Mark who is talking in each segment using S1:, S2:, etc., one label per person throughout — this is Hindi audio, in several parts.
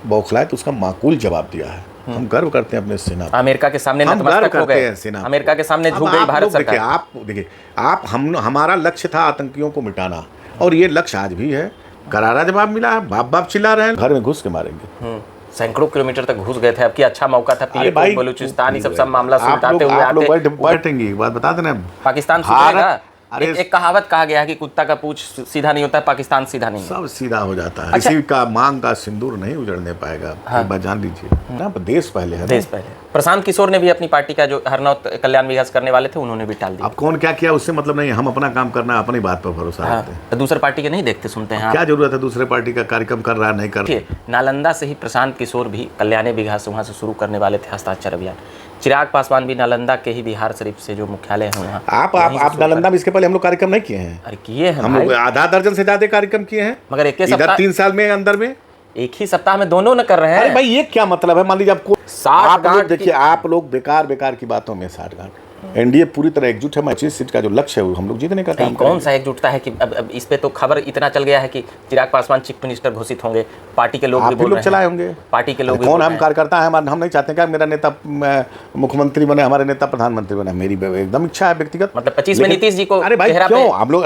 S1: बौखलाए तो उसका माकूल जवाब दिया है। हम गर्व करते हैं अपने सेना पर।
S2: अमेरिका के सामने नतमस्तक हो गए, अमेरिका के सामने झुक गई भारत सरकार।
S1: देखिए आप हमारा लक्ष्य था आतंकियों को मिटाना, और ये लक्ष्य आज भी है। करारा जवाब मिला है, बाप बाप चिल्ला रहे हैं, घर में घुस के मारेंगे।
S2: सैकड़ों किलोमीटर तक घुस गए थे। अब की अच्छा मौका था पीएम बलूचिस्तान ये सब मामला सुलझाते हुए
S1: आप लोग बैठेंगे, बात बता देना,
S2: पाकिस्तान सुधरेगा। एक कहावत कहा गया है कि कुत्ता का पूंछ सीधा नहीं होता है, पाकिस्तान सीधा नहीं,
S1: सब सीधा हो जाता है। अच्छा, किसी का मांग का सिंदूर नहीं उजड़ने पाएगा। हाँ। एक बात जान लीजिए ना, देश पहले है,
S2: देश पहले। प्रशांत किशोर ने भी अपनी पार्टी का जो हरनौत कल्याण विकास करने वाले थे उन्होंने भी टाल दिया।
S1: अब कौन क्या किया उससे मतलब नहीं, हम अपना काम करना, अपनी बात पर भरोसा रखते हैं।
S2: तो दूसरे पार्टी के नहीं देखते सुनते हैं।
S1: क्या जरूरत है दूसरे पार्टी का कार्यक्रम कर रहा है नहीं कर रहा।
S2: नालंदा से ही प्रशांत किशोर भी कल्याण विकास वहाँ से शुरू करने वाले थे हस्ताक्षर अभियान। चिराग पासवान भी नालंदा के ही बिहार शरीफ से जो मुख्यालय है वहाँ।
S1: आप नालंदा में इसके पहले हम लोग कार्यक्रम नहीं किए हैं?
S2: अरे किए हैं,
S1: हम लोग आधा दर्जन से ज्यादा कार्यक्रम किए हैं,
S2: मगर एक
S1: इधर 3 साल में अंदर में
S2: एक ही सप्ताह में दोनों न कर रहे हैं।
S1: अरे भाई ये क्या मतलब है? मान लीजिए आपको आप लोग देखिए, आप लोग बेकार की बातों में साठगांठ। एनडीए पूरी तरह एकजुट है। 25 सीट का जो लक्ष्य है हम लोग जीतने का काम।
S2: कौन सा एकजुटता है कि अब इस पे तो खबर इतना चल गया है कि चिराग पासवान चीफ मिनिस्टर घोषित होंगे, पार्टी के लोग भी बोल रहे हैं
S1: चलाए होंगे,
S2: पार्टी के लोग।
S1: कौन हम कार्यकर्ता है, हम नहीं चाहते क्या मेरा नेता मुख्यमंत्री बने, हमारे नेता प्रधानमंत्री बने। मेरी एकदम इच्छा है व्यक्तिगत।
S2: मतलब 25 में नीतीश जी को,
S1: अरे भाई क्यों हम लोग,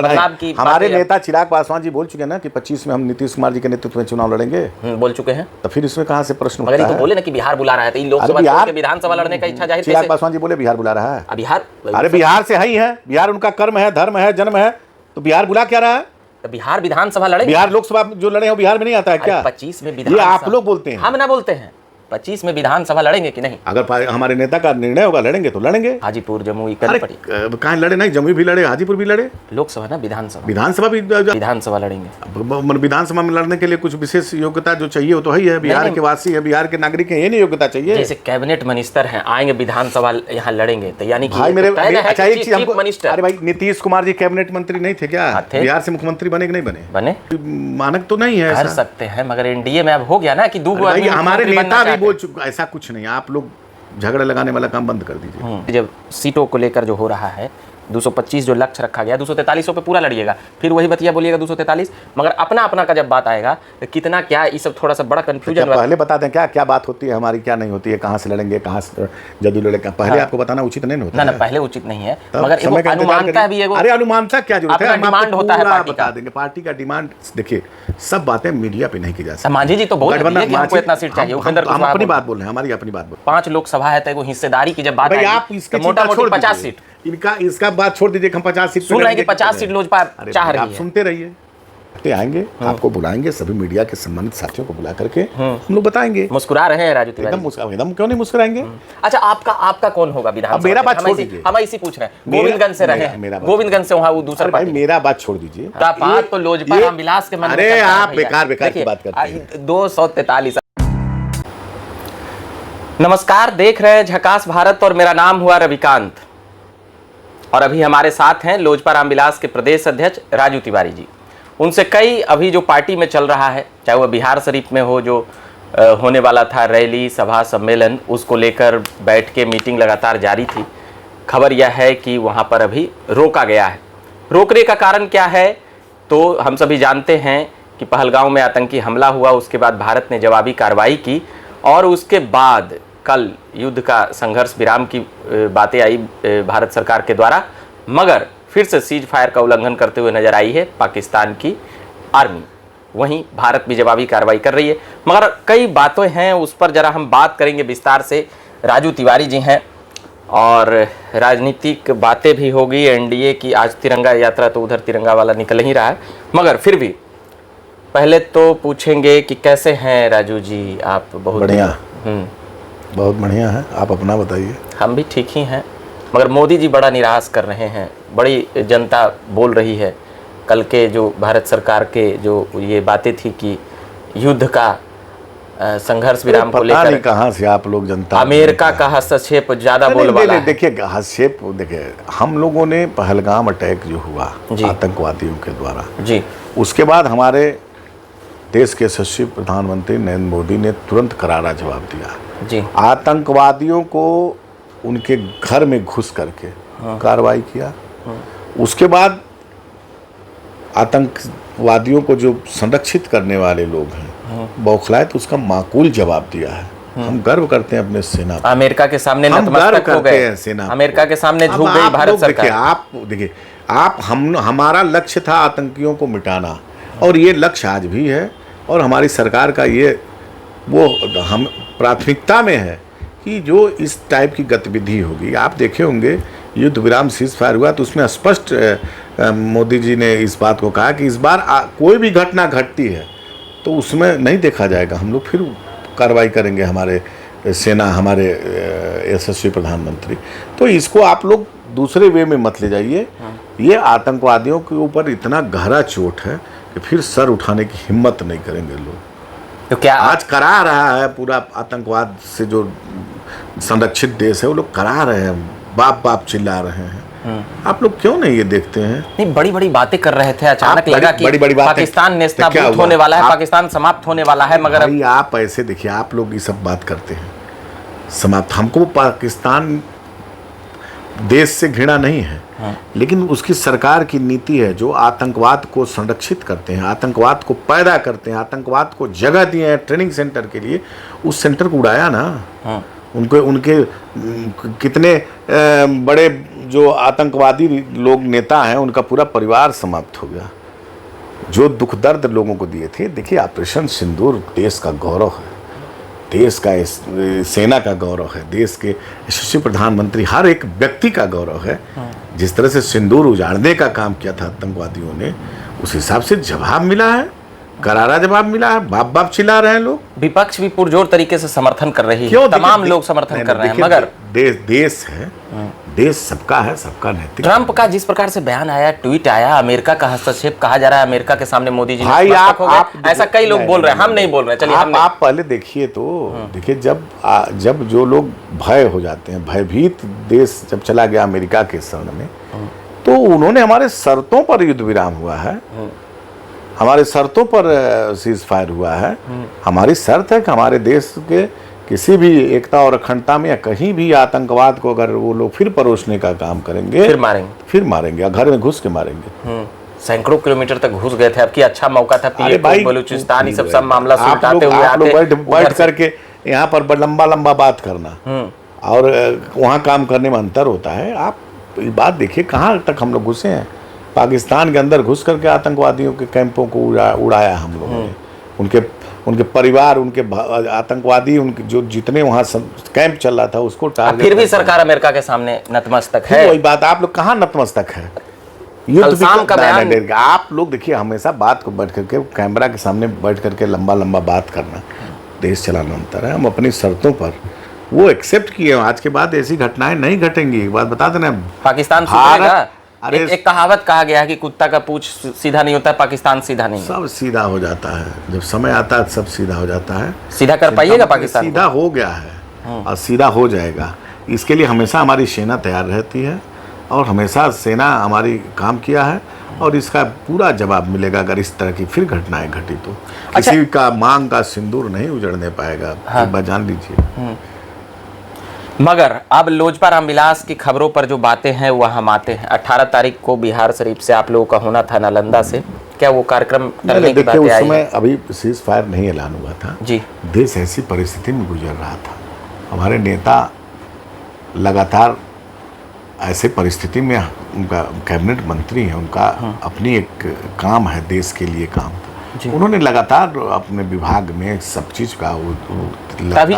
S1: हमारे नेता चिराग पासवान जी बोल चुके हैं ना कि 25 में हम नीतीश कुमार जी के नेतृत्व में चुनाव लड़ेंगे,
S2: बोल चुके हैं।
S1: तो फिर इसमें कहाँ से प्रश्न?
S2: मगर तो बोले ना कि बिहार बुला रहा है, तो इन लोकसभा के विधानसभा लड़ने का इच्छा जाहिर।
S1: चिराग पासवान जी बोले बिहार बुला रहा है।
S2: बिहार,
S1: अरे बिहार से ही है, बिहार उनका कर्म है, धर्म है, जन्म है, तो बिहार बुला क्या रहा है?
S2: तो बिहार विधानसभा लड़े,
S1: बिहार लोकसभा जो लड़े हो बिहार में नहीं आता है क्या?
S2: 25 में विधानसभा,
S1: ये आप लोग बोलते हैं,
S2: हम ना बोलते हैं। 25 में विधानसभा लड़ेंगे कि नहीं?
S1: अगर हमारे नेता का निर्णय होगा लड़ेंगे तो लड़ेंगे।
S2: हाजीपुर, जमुई, कनपटी
S1: कहाँ लड़े? नहीं, जमुई भी लड़े, हाजीपुर भी लड़े।
S2: लोकसभा ना, विधानसभा
S1: भी
S2: विधानसभा लड़ेंगे।
S1: विधानसभा में लड़ने के लिए कुछ विशेष योग्यता जो चाहिए वो तो है। बिहार के वासी है, बिहार के नागरिक है, ये नहीं योग्यता चाहिए।
S2: जैसे कैबिनेट मिनिस्टर हैं, आएंगे विधानसभा यहाँ लड़ेंगे, तो यानी
S1: भाई मेरे अच्छा एक चीज हमको, अरे भाई नीतीश कुमार जी कैबिनेट मंत्री नहीं थे क्या? बिहार से मुख्यमंत्री बने कि नहीं बने?
S2: बने,
S1: मानक तो नहीं है,
S2: कर सकते हैं, मगर एनडीए में अब हो गया ना कि
S1: हमारे नेता भी बोल चुके। ऐसा कुछ नहीं, आप लोग झगड़ा लगाने वाला काम बंद कर दीजिए।
S2: जब सीटों को लेकर जो हो रहा है, 225 जो लक्ष्य रखा गया, 243 पे पूरा लड़िएगा, फिर वही बतिया बोलिएगा 243, मगर अपना अपना का जब बात आएगा तो कितना क्या, ये सब थोड़ा सा बड़ा कंफ्यूजन।
S1: पहले बता दें क्या बात होती है हमारी, क्या नहीं होती है, कहाँ से लड़ेंगे, कहाँ से जदयू लड़ेगा, पहले आपको बताना उचित नहीं होता।
S2: ना पहले उचित नहीं है, मगर अनुमानता भी।
S1: अरे अनुमानता क्या जरूरत है?
S2: डिमांड होता है,
S1: बता देंगे पार्टी का डिमांड। देखिए सब बातें मीडिया पे नहीं की जा सकती।
S2: मांझी जी तो बोल रहे हैं कि हमको इतना सीट चाहिए,
S1: हम अपनी बात बोल रहे हैं, हमारी अपनी बात बोल।
S2: 5 लोकसभा है तो हिस्सेदारी की जब बात
S1: है, आप इसके
S2: मोटा-मोटी 50 सीट,
S1: इसका बात छोड़ दीजिए। हम 50 सीट
S2: सुन रहे हैं कि 50 सीट लोजपा चाह रही है।
S1: आप सुनते रहिए, आएंगे आपको बुलाएंगे, सभी मीडिया के संबंधित साथियों को बुला करके हम लोग बताएंगे।
S2: मुस्कुरा रहे हैं राजू तिवारी,
S1: एकदम क्यों नहीं मुस्कुराएंगे।
S2: अच्छा आपका कौन होगा विधानसभा? मेरा बात छोड़ दीजिए, हम इसी पूछ रहे हैं। गोविंदगंज से रहे, गोविंदगंज से वहाँ वो दूसरा पार्टी।
S1: मेरा बात छोड़ दीजिए,
S2: बात तो लोजपा रामविलास के मन में।
S1: अरे आप बेकार की बात करते हैं।
S2: 243। नमस्कार, देख रहे हैं झकास भारत और मेरा नाम हुआ रविकांत, और अभी हमारे साथ हैं लोजपा रामविलास के प्रदेश अध्यक्ष राजू तिवारी जी। उनसे कई अभी जो पार्टी में चल रहा है, चाहे वह बिहार शरीफ में हो, जो होने वाला था रैली, सभा, सम्मेलन, उसको लेकर बैठ के मीटिंग लगातार जारी थी। खबर यह है कि वहाँ पर अभी रोका गया है। रोकने का कारण क्या है तो हम सभी जानते हैं कि पहलगांव में आतंकी हमला हुआ, उसके बाद भारत ने जवाबी कार्रवाई की, और उसके बाद कल युद्ध का संघर्ष विराम की बातें आई भारत सरकार के द्वारा, मगर फिर से सीज फायर का उल्लंघन करते हुए नजर आई है पाकिस्तान की आर्मी। वहीं भारत भी जवाबी कार्रवाई कर रही है, मगर कई बातें हैं, उस पर जरा हम बात करेंगे विस्तार से। राजू तिवारी जी हैं और राजनीतिक बातें भी होगी। एनडीए की आज तिरंगा यात्रा, तो उधर तिरंगा वाला निकल ही रहा है, मगर फिर भी पहले तो पूछेंगे कि कैसे हैं राजू जी आप? बहुत
S1: बढ़िया, बहुत बढ़िया है, आप अपना बताइए।
S2: हम भी ठीक ही हैं, मगर मोदी जी बड़ा निराश कर रहे हैं, बड़ी जनता बोल रही है। कल के जो भारत सरकार के जो ये बातें थी कि युद्ध का संघर्ष विराम को लेकर,
S1: कहाँ से आप लोग जनता,
S2: अमेरिका का हस्तक्षेप ज्यादा बोलबाला है।
S1: देखिए हस्तक्षेप, देखिए हम लोगों ने पहलगाम अटैक जो हुआ आतंकवादियों के द्वारा
S2: जी,
S1: उसके बाद हमारे देश के यशस्वी प्रधानमंत्री नरेंद्र मोदी ने तुरंत करारा जवाब दिया
S2: जी।
S1: आतंकवादियों को उनके घर में घुस करके कार्रवाई किया। उसके बाद आतंकवादियों को जो संरक्षित करने वाले लोग हैं बौखलाए तो उसका माकूल जवाब दिया है। हम गर्व करते हैं अपने सेना पर।
S2: अमेरिका के सामने
S1: हम गर्व
S2: नतमस्तक हो
S1: करते
S2: गए,
S1: हैं सेना पर।
S2: अमेरिका के सामने
S1: अब
S2: झुक गई
S1: आप
S2: भारत
S1: लोग
S2: सरकार।
S1: देखिए आप हमारा लक्ष्य था आतंकियों को मिटाना, और ये लक्ष्य आज भी है, और हमारी सरकार का ये वो हम प्राथमिकता में है कि जो इस टाइप की गतिविधि होगी, आप देखे होंगे युद्ध विराम सीज फायर हुआ तो उसमें स्पष्ट मोदी जी ने इस बात को कहा कि इस बार कोई भी घटना घटती है तो उसमें नहीं देखा जाएगा, हम लोग फिर कार्रवाई करेंगे, हमारे सेना, हमारे यशस्वी प्रधानमंत्री। तो इसको आप लोग दूसरे वे में मत ले जाइए। ये आतंकवादियों के ऊपर इतना गहरा चोट है कि फिर सर उठाने की हिम्मत नहीं करेंगे लोग।
S2: तो क्या
S1: आज करा रहा है पूरा आतंकवाद से जो संरक्षित देश है, वो लोग करा रहे हैं, बाप बाप चिल्ला रहे हैं। आप लोग क्यों नहीं ये देखते हैं?
S2: नहीं, बड़ी बड़ी बातें कर रहे थे, अचानक
S1: आप
S2: लगा कि
S1: बड़ी बातें-
S2: पाकिस्तान
S1: तो
S2: नेस्तनाबूद
S1: क्या हुआ?
S2: होने वाला है,
S1: आप-
S2: पाकिस्तान समाप्त होने वाला है, मगर
S1: भाई आप ऐसे देखिए, आप लोग ये सब बात करते हैं समाप्त। हमको पाकिस्तान देश से घृणा नहीं है, लेकिन उसकी सरकार की नीति है जो आतंकवाद को संरक्षित करते हैं, आतंकवाद को पैदा करते हैं, आतंकवाद को जगह दिए हैं ट्रेनिंग सेंटर के लिए। उस सेंटर को उड़ाया ना, उनके कितने बड़े जो आतंकवादी लोग नेता हैं उनका पूरा परिवार समाप्त हो गया। जो दुख दर्द लोगों को दिए थे, देखिए ऑपरेशन सिंदूर देश का गौरव है, देश का सेना का गौरव है, देश के यशस्वी प्रधानमंत्री हर एक व्यक्ति का गौरव है। जिस तरह से सिंदूर उजाड़ने का काम किया था आतंकवादियों ने, उस हिसाब से जवाब मिला है, करारा जवाब मिला है। बाप बाप चिल्ला रहे हैं लोग,
S2: विपक्ष भी पुरजोर तरीके से समर्थन कर रही है, तमाम लोग समर्थन कर रहे हैं, मगर
S1: देश है, देश सबका है, सबका नैतिक।
S2: ट्रंप का जिस प्रकार से बयान आया, ट्वीट आया, अमेरिका का हस्तक्षेप कहा जा रहा है, अमेरिका के सामने मोदी जी
S1: भाई
S2: नतमस्तक हो
S1: आप
S2: गए, ऐसा कई लोग बोल रहे हैं, हम नहीं बोल रहे। चलिए
S1: आप पहले देखिए तो देखिए, जब जो लोग भय हो जाते हैं, भयभीत देश जब चला गया अमेरिका के शरण में, तो उन्होंने हमारे शर्तों पर युद्ध विराम हुआ है, हमारे शर्तों पर सीज फायर हुआ है। हमारी शर्त है कि हमारे देश के किसी भी एकता और अखंडता में या कहीं भी आतंकवाद को अगर वो लोग फिर परोसने का काम करेंगे, फिर मारेंगे, घर में घुस के मारेंगे।
S2: सैकड़ों किलोमीटर तक घुस गए थे। अब की अच्छा मौका था बलूचिस्तान ये सब मामला सुलझाते हुए
S1: आप लोग बैठ करके यहाँ पर लंबा लंबा बात करना और वहाँ काम करने में अंतर होता है। आप बात देखिए कहाँ तक हम लोग घुसे हैं। पाकिस्तान के अंदर घुस करके आतंकवादियों के कैंपों को उड़ाया हम लोगों ने, उनके परिवार, उनके आतंकवादी, उनके जो जितने वहाँ कैंप चल रहा था उसको टारगेट।
S2: फिर भी सरकार अमेरिका के सामने नतमस्तक है।
S1: वही बात, आप लोग कहाँ नतमस्तक है?
S2: का बयान
S1: आप लोग देखिए, हमेशा बात को बैठ करके कैमरा के सामने बैठ करके लंबा लंबा बात करना, देश चलाना अंतर है। हम अपनी शर्तों पर वो एक्सेप्ट किए, आज के बाद ऐसी घटनाएं नहीं घटेंगी। एक बात बता देना,
S2: पाकिस्तान सुधरेगा। एक कहावत कहा गया है कि कुत्ता का पूंछ सीधा नहीं होता, पाकिस्तान सीधा नहीं,
S1: सब सीधा हो जाता है। जब समय आता है सब सीधा हो जाता है।
S2: सीधा कर पाइएगा पाकिस्तान?
S1: सीधा हो गया है और सीधा हो जाएगा। इसके लिए हमेशा हमारी सेना तैयार रहती है और हमेशा सेना हमारी काम किया है, और इसका पूरा जवाब मिलेगा अगर इस तरह की फिर घटनाएं घटी तो। किसी का मांग का सिंदूर नहीं उजड़ने पाएगा, एक बात जान लीजिए।
S2: मगर अब लोजपा रामविलास की खबरों पर जो बातें हैं वह हम आते हैं। 18 तारीख को बिहार शरीफ से आप लोगों का होना था नालंदा से, क्या वो कार्यक्रम करने की बातें आई?
S1: उस समय अभी सीज फायर नहीं ऐलान हुआ था
S2: जी।
S1: देश ऐसी परिस्थिति में गुजर रहा था। हमारे नेता लगातार ऐसे परिस्थिति में, उनका कैबिनेट मंत्री है, उनका अपनी एक काम है, देश के लिए काम। उन्होंने लगातार अपने विभाग में सब चीज का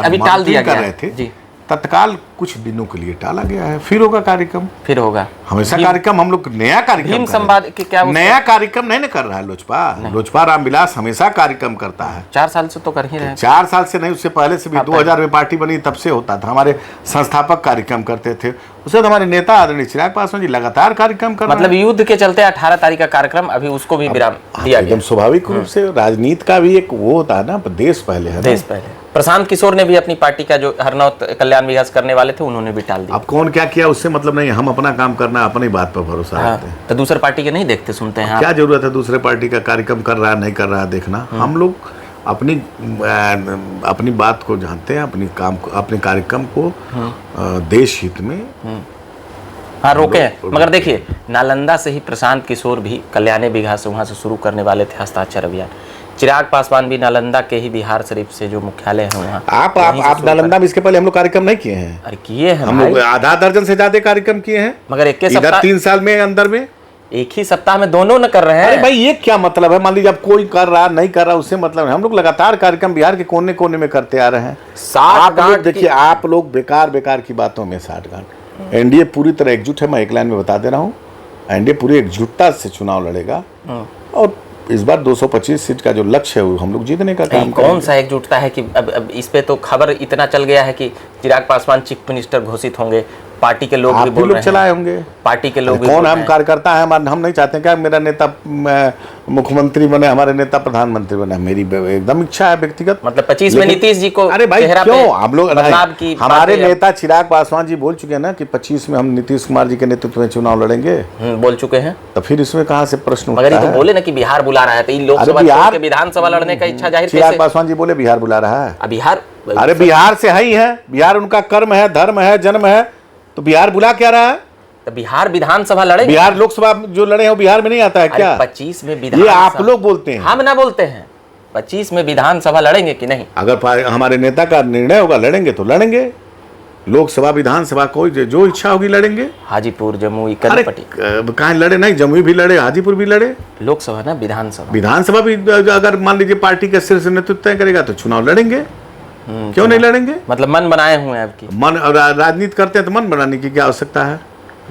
S2: अभी टाल दिया
S1: कर रहे थे। तत्काल कुछ दिनों के लिए टाला गया है, फिर होगा कार्यक्रम,
S2: फिर होगा
S1: हमेशा कार्यक्रम। हम लोग नया कार्यक्रम
S2: संवाद के क्या
S1: नया कार्यक्रम नहीं कर रहा है लोजपा रामविलास हमेशा कार्यक्रम करता है।
S2: 4 साल से तो कर ही रहे हैं।
S1: 4 साल से नहीं, उससे पहले से भी 2000 में पार्टी बनी तब से होता था। हमारे संस्थापक कार्यक्रम करते थे, उसके बाद हमारे नेता आदरणीय चिराग पासवान जी लगातार कार्यक्रम कर रहे हैं।
S2: मतलब युद्ध के चलते 18 तारीख का कार्यक्रम अभी उसको भी विराम दिया गया।
S1: एकदम स्वाभाविक रूप से राजनीति का भी एक वो होता है ना, देश पहले है।
S2: देश पहले। प्रशांत किशोर ने भी अपनी पार्टी का जो हरनौत कल्याण विकास करने वाले थे उन्होंने भी टाल दिया।
S1: अब कौन क्या किया उससे मतलब नहीं, हम अपना काम करना, अपनी बात पर भरोसा रखते हैं।
S2: तो दूसरे पार्टी के नहीं देखते सुनते हैं?
S1: क्या जरूरत है दूसरे पार्टी का कार्यक्रम कर रहा है नहीं कर रहा है देखना। हम लोग अपनी बात को जानते हैं, अपनी काम को, अपने कार्यक्रम को देश हित में
S2: रोके हैं। मगर देखिए, नालंदा से ही प्रशांत किशोर भी कल्याणी बिघा से वहाँ से शुरू करने वाले थे हस्ताक्षर अभियान। चिराग पासवान भी नालंदा के ही बिहार शरीफ से जो मुख्यालय है वहाँ
S1: आप नालंदा में इसके पहले हम लोग कार्यक्रम नहीं किए हैं?
S2: अरे किए हैं
S1: हम
S2: भाई,
S1: लोग आधा दर्जन से ज्यादा कार्यक्रम किए हैं,
S2: मगर एक
S1: इधर
S2: सप्ताह
S1: 3 साल में अंदर में
S2: एक ही सप्ताह में दोनों न कर रहे हैं।
S1: अरे भाई ये क्या मतलब है? मान लीजिए अब कोई कर रहा नहीं कर रहा उससे मतलब है। हम लोग लगातार कार्यक्रम बिहार के कोने कोने में करते आ रहे हैं। आप लोग देखिए, आप लोग बेकार की बातों में साठगांठ। एनडीए पूरी तरह एकजुट है, मैं एक लाइन में बता दे रहा हूँ। एनडीए पूरी एकजुटता से चुनाव लड़ेगा और इस बार 225 सीट का जो लक्ष्य है वो हम लोग जीतने का काम
S2: कौन सा एकजुटता है कि अब इस पे तो खबर इतना चल गया है कि चिराग पासवान चीफ मिनिस्टर घोषित होंगे, पार्टी के लोग भी बोल रहे हैं,
S1: चलाए होंगे
S2: पार्टी के लोग भी
S1: कौन हम कार्यकर्ता है, हम नहीं चाहते क्या मेरा नेता मुख्यमंत्री बने, हमारे नेता प्रधानमंत्री बने। मेरी एकदम इच्छा है व्यक्तिगत।
S2: मतलब 25 में नीतीश जी को
S1: अरे भाई क्यों हम लोग हमारे
S2: बातें
S1: नेता चिराग पासवान जी बोल चुके हैं ना कि 25 में हम नीतीश कुमार जी के नेतृत्व में चुनाव लड़ेंगे,
S2: बोल चुके हैं।
S1: तो फिर इसमें कहाँ से प्रश्न उठता
S2: मगर ये
S1: है?
S2: तो बोले ना कि बिहार बुला रहा है, तो इन लोकसभा छोड़ के विधानसभा लड़ने का इच्छा जाहिर
S1: चिराग पासवान जी बोले बिहार बुला रहा है।
S2: बिहार,
S1: अरे बिहार से है ही है, बिहार उनका कर्म है, धर्म है, जन्म है, तो बिहार बुला क्या रहा है?
S2: तो बिहार विधानसभा लड़ेंगे।
S1: बिहार लोकसभा जो लड़े हैं वो बिहार में नहीं आता है क्या?
S2: 25 में
S1: ये आप लोग बोलते हैं,
S2: हम ना बोलते हैं। 25 में विधानसभा लड़ेंगे कि नहीं?
S1: अगर हमारे नेता का निर्णय होगा लड़ेंगे तो लड़ेंगे। लोकसभा विधानसभा कोई जो इच्छा होगी लड़ेंगे।
S2: हाजीपुर, जमुई,
S1: अरे
S2: कनपटी
S1: कहाँ लड़े? नहीं, जमुई भी लड़े, हाजीपुर भी लड़े।
S2: लोकसभा ना, विधानसभा
S1: भी अगर मान लीजिए पार्टी का शीर्ष नेतृत्व तय करेगा तो चुनाव लड़ेंगे। क्यों नहीं लड़ेंगे?
S2: मतलब मन बनाए हुए हैं आपकी।
S1: मन राजनीति करते हैं तो मन बनाने की क्या आवश्यकता है?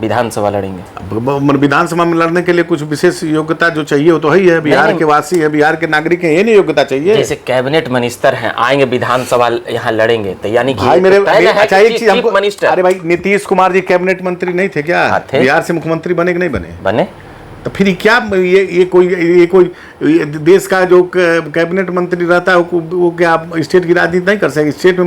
S2: विधानसभा लड़ेंगे।
S1: विधानसभा में लड़ने के लिए कुछ विशेष योग्यता जो चाहिए वो तो है ही है। बिहार के वासी है, बिहार के नागरिक है, ये नहीं योग्यता चाहिए।
S2: जैसे कैबिनेट मिनिस्टर हैं, आएंगे विधानसभा यहाँ लड़ेंगे, तो यानी कि
S1: भाई मेरे अच्छा एक चीज हमको,
S2: मिनिस्टर।
S1: अरे भाई नीतीश कुमार जी कैबिनेट मंत्री नहीं थे क्या? बिहार से मुख्यमंत्री बने कि नहीं बने?
S2: बने।
S1: तो फिर क्या ये कोई देश का जो कैबिनेट मंत्री रहता है वो क्या स्टेट की राजनीति नहीं कर सकता? स्टेट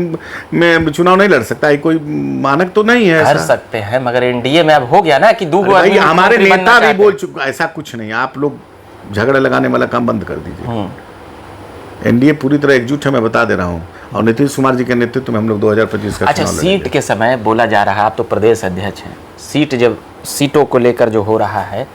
S1: में चुनाव नहीं लड़ सकता? ये कोई मानक तो नहीं है।
S2: कर सकते हैं, मगर एनडीए में अब हो गया ना कि
S1: भाई हमारे नेता भी बोल चुका, ऐसा कुछ नहीं। आप लोग झगड़ा लगाने वाला काम बंद कर दीजिए। एनडीए पूरी तरह एकजुट है, मैं बता दे रहा हूँ, और नीतीश कुमार जी के नेतृत्व में हम लोग 2025 का
S2: अच्छा, सीट के समय बोला जा रहा है, आप तो प्रदेश अध्यक्ष हैं, सीटों को लेकर जो हो रहा है,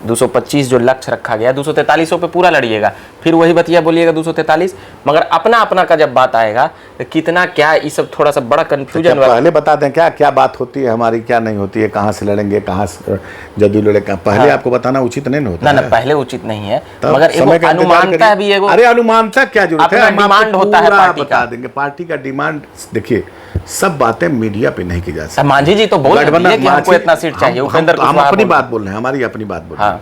S2: 225 जो लक्ष्य रखा गया, 243 पे पूरा लड़िएगा, फिर वही बतिया बोलिएगा 243, मगर अपना अपना का जब बात आएगा तो कितना क्या, ये सब थोड़ा सा बड़ा कंफ्यूजन।
S1: पहले बता दें क्या क्या बात होती है हमारी, क्या नहीं होती है, कहाँ से लड़ेंगे, कहाँ से जदयू लड़ेगा, पहले आपको बताना उचित नहीं होता
S2: ना, पहले उचित नहीं है, मगर अनुमानता भी एगो।
S1: अरे अनुमानता क्या जरूरत है?
S2: डिमांड होता है पार्टी का,
S1: बता देंगे पार्टी का डिमांड। देखिए सब बातें मीडिया पे नहीं की जा सकती।
S2: मांझी जी तो बोल रहे हैं कि हमको इतना सीट चाहिए, उपेंद्र
S1: हम अपनी बात बोल रहे हैं, हमारी अपनी बात बोल रहे हैं।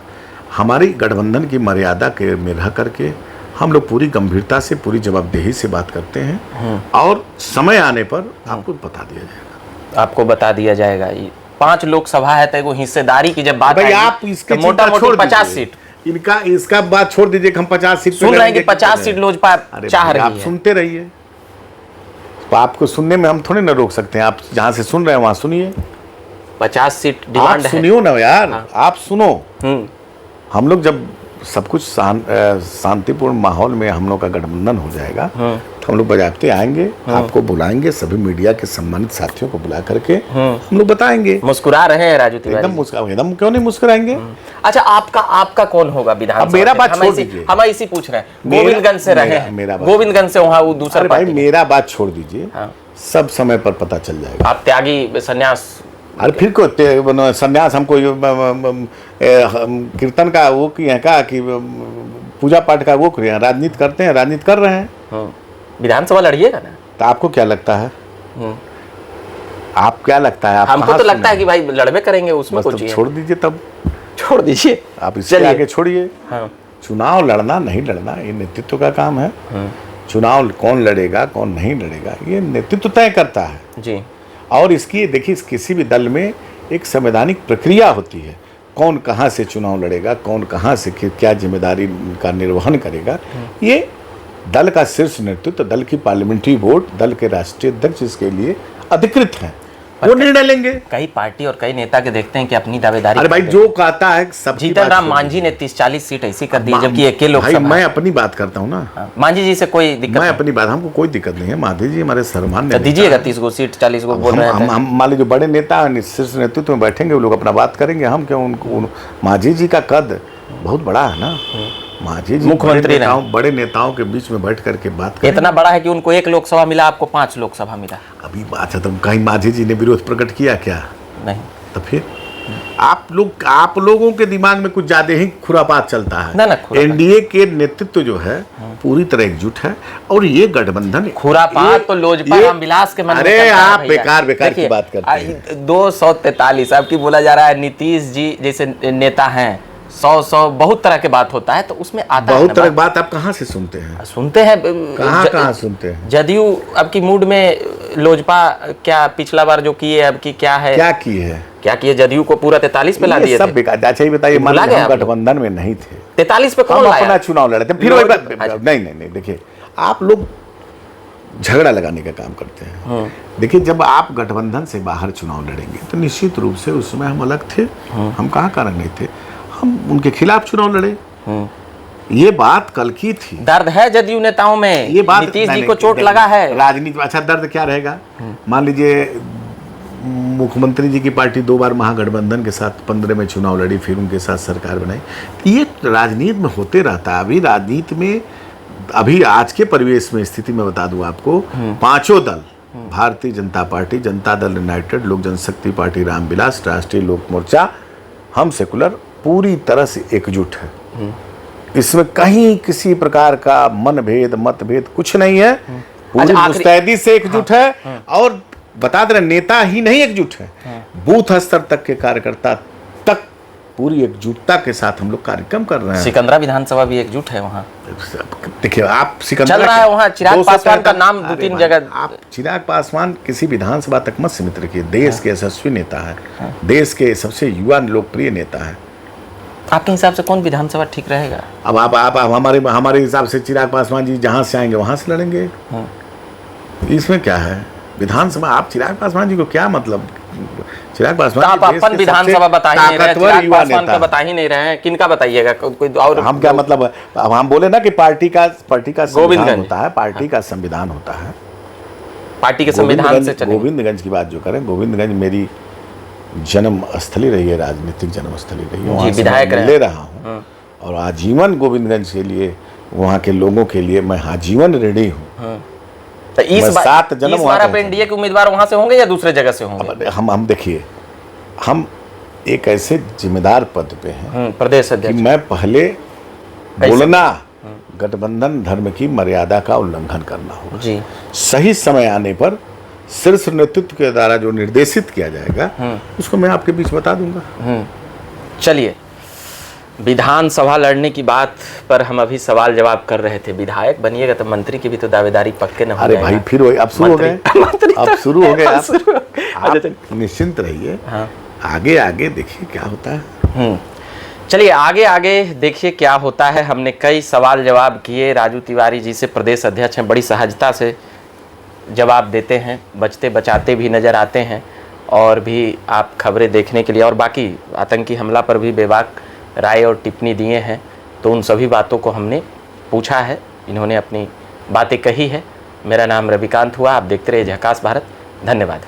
S1: हमारी गठबंधन की मर्यादा के में रह करके हम लोग पूरी गंभीरता से, पूरी जवाबदेही से बात करते हैं, और समय आने पर आपको बता दिया जाएगा।
S2: आपको बता दिया जाएगा। 5 लोकसभा है तो हिस्सेदारी की जब बात
S1: भाई आप इसके
S2: मोटा मोटी 50 सीट,
S1: इसका बात छोड़ दीजिए। हम 50 सीट
S2: सुन रहे हैं कि 50 सीट लोजपा चाह रही है।
S1: आप सुनते रहिए, तो आपको सुनने में हम थोड़ी ना रोक सकते हैं। आप जहाँ से सुन रहे हैं वहाँ सुनिए।
S2: 50 सीट डिमांड है।
S1: सुनियो ना यार, आप सुनो। हम लोग जब सब कुछ शांतिपूर्ण माहौल में हम लोग का गठबंधन हो जाएगा तो हम लोग बजाते आएंगे, आपको बुलाएंगे, सभी मीडिया के सम्मानित साथियों को बुला करके हम लोग बताएंगे।
S2: मुस्कुरा रहे हैं राजू तिवारी?
S1: एकदम क्यों नहीं मुस्कुराएंगे।
S2: अच्छा, आपका कौन होगा विधानसभा?
S1: मेरा बात छोड़ दीजिए,
S2: हम इसी पूछ रहे हैं। गोविंदगंज से रहे हैं, गोविंदगंज से वहाँ वो दूसरा
S1: भाई मेरा बात छोड़ दीजिए, सब समय पर पता चल जाएगा।
S2: आप त्यागी संन्यास?
S1: अरे फिर को संन्यास हमको कीर्तन का वो किए का कि पूजा पाठ का वो किए, राजनीति करते हैं, राजनीति कर रहे हैं।
S2: विधानसभा लड़िएगा ना?
S1: तो आपको क्या लगता है? आप क्या लगता है?
S2: हमको तो लगता है कि भाई लड़बे करेंगे, उसमें कुछ
S1: छोड़ दीजिए, तब
S2: छोड़ दीजिए,
S1: आप इसके आगे छोड़िए। चुनाव लड़ना नहीं लड़ना ये नेतृत्व का काम है। चुनाव कौन लड़ेगा कौन नहीं लड़ेगा ये नेतृत्व तय करता है
S2: जी।
S1: और इसकी देखिए, किसी भी दल में एक संवैधानिक प्रक्रिया होती है, कौन कहाँ से चुनाव लड़ेगा, कौन कहाँ से क्या जिम्मेदारी का निर्वहन करेगा। ये दल का शीर्ष नेतृत्व, दल की पार्लियामेंट्री बोर्ड, दल के राष्ट्रीय अध्यक्ष इसके लिए अधिकृत हैं, वो निर्णय लेंगे।
S2: कई पार्टी और कई नेता के देखते हैं कि अपनी दावेदारी।
S1: अरे भाई जो कहता है सब।
S2: जीतन राम मांझी ने 30-40 सीट ऐसी कर दी, जबकि एक लोग।
S1: भाई मैं अपनी बात करता हूँ ना,
S2: मांझी जी से कोई दिक्कत? मैं
S1: अपनी बात, हमको कोई दिक्कत नहीं है। मांझी जी हमारे सम्मान्य,
S2: दीजिएगा 30 गो सीट 40 गो बोल रहे हैं।
S1: हम मान लीजिए बड़े नेता शीर्ष नेतृत्व में बैठेंगे, वो लोग अपना बात करेंगे, हम क्यों उनको। मांझी जी का कद बहुत बड़ा है ना, मांझी जी
S2: मुख्यमंत्री नहीं।
S1: बड़े नेताओं के बीच में बैठ करके बात करें।
S2: इतना बड़ा है कि उनको 1 लोकसभा मिला, आपको 5 लोकसभा मिला।
S1: अभी बात है, तो कहीं मांझी जी ने विरोध प्रकट किया क्या?
S2: नहीं।
S1: तो फिर आप लोगों के दिमाग में कुछ ज्यादा ही खुरापात चलता है।
S2: ना खुरापात।
S1: एनडीए के नेतृत्व जो है पूरी तरह एकजुट है, और ये गठबंधन
S2: खुरापात तो लोजपा रामविलास के मन में
S1: अरे
S2: चलता है
S1: आप
S2: भैया।
S1: बेकार की बात करते हैं।
S2: 243 आपकी बोला जा रहा है, नीतीश जी जैसे नेता हैं, 100 बहुत तरह के बात होता है, तो उसमें आता है
S1: बहुत तरह की बात आप कहाँ से सुनते हैं?
S2: सुनते हैं
S1: कहाँ सुनते हैं?
S2: जदयू अब की मूड में लोजपा क्या पिछला बार जो किए, अब की क्या है, क्या किए जदयू को पूरा 43 पे ला दिए
S1: सब बेकार। अच्छा ये बताइए, मान लीजिए हम गठबंधन में नहीं थे,
S2: 43 पे कौन लाया?
S1: अपना चुनाव लड़े थे, फिर नहीं देखिए, आप लोग झगड़ा लगाने का काम करते हैं। देखिए, जब आप गठबंधन से बाहर चुनाव लड़ेंगे तो निश्चित रूप से उस समय हम अलग थे, हम कहाँ कारण नहीं थे, हम उनके खिलाफ चुनाव लड़े। ये बात कल की थी।
S2: दर्द है जदयू नेताओं में,
S1: ये बात
S2: नीतीश जी को चोट लगा है
S1: राजनीति। अच्छा, दर्द क्या रहेगा? मान लीजिए मुख्यमंत्री जी की पार्टी 2 बार महागठबंधन के साथ 15 में चुनाव लड़ी, फिर उनके साथ सरकार बनाई। ये राजनीति में होते रहता है। अभी राजनीति में, अभी आज के परिवेश में स्थिति में बता दूं आपको, 5 दल, भारतीय जनता पार्टी, जनता दल यूनाइटेड, लोक जनशक्ति पार्टी रामविलास, राष्ट्रीय लोक मोर्चा, हम सेकुलर, पूरी तरह से एकजुट है। इसमें कहीं किसी प्रकार का मनभेद मतभेद कुछ नहीं है। पूरी मुस्तैदी से एकजुट है। और बता दे रहे, नेता ही नहीं एकजुट है, बूथ स्तर तक के कार्यकर्ता तक पूरी एकजुटता के साथ हम लोग कार्यक्रम कर रहे हैं।
S2: सिकंदरा विधानसभा भी एकजुट है वहाँ।
S1: देखिए, आप सिकंदरा
S2: चल रहा है वहाँ, चिराग पासवान का नाम 2-3 जगह।
S1: आप चिराग पासवान किसी विधानसभा तक मत सीमित रखिए। देश के यशस्वी नेता है, देश के सबसे युवा लोकप्रिय नेता है।
S2: आपके हिसाब से कौन विधानसभा ठीक रहेगा?
S1: अब आप हमारे हिसाब से चिराग पासवान जी जहां से आएंगे वहां से लड़ेंगे। इसमें क्या है? विधानसभा, आप चिराग पासवान जी को क्या मतलब? चिराग पासवान
S2: आप अपन विधानसभा बता ही नहीं रहे, चिराग पासवान का बता ही नहीं रहे हैं, किनका बताइएगा? कोई और
S1: हम क्या मतलब? अब हम बोले ना कि पार्टी का संविधान होता है, पार्टी का संविधान होता है,
S2: पार्टी के संविधान से चलेंगे।
S1: गोविंदगंज की बात जो करें, गोविंदगंज मेरी जन्म स्थली रही है, राजनीतिक जन्म स्थली रही है, वहाँ
S2: विधायक
S1: ले रहा हूँ, और आजीवन गोविंदगंज के लिए, वहाँ के लोगों के लिए मैं आजीवन ऋणी हूँ।
S2: तो इस बार आप एनडीए के उम्मीदवार वहां से होंगे या दूसरे जगह से होंगे?
S1: हम देखिए, हम एक ऐसे जिम्मेदार पद पे हैं,
S2: प्रदेश अध्यक्ष,
S1: कि मैं पहले बोलना गठबंधन धर्म की मर्यादा का उल्लंघन करना होगा जी। सही समय आने पर शीर्ष नेतृत्व के द्वारा जो निर्देशित किया जाएगा उसको मैं आपके बीच बता दूंगा।
S2: चलिए, विधानसभा लड़ने की बात पर हम अभी सवाल जवाब कर रहे थे। विधायक बनिएगा तो मंत्री की भी तो दावेदारी पक्के न हो
S1: अरे भाई, फिर अब शुरू हो गए, अब शुरू हो गए। आप निश्चिंत रहिए, आगे आगे देखिए क्या होता है।
S2: चलिए, आगे आगे देखिए क्या होता है। हमने कई सवाल जवाब किए। राजू तिवारी जी से, प्रदेश अध्यक्ष हैं, बड़ी सहजता से जवाब देते हैं, बचते बचाते भी नज़र आते हैं, और भी आप खबरें देखने के लिए, और बाकी आतंकी हमला पर भी बेबाक राय और टिप्पणी दिए हैं, तो उन सभी बातों को हमने पूछा है, इन्होंने अपनी बातें कही है। मेरा नाम रविकांत हुआ, आप देखते रहिए झकास भारत। धन्यवाद।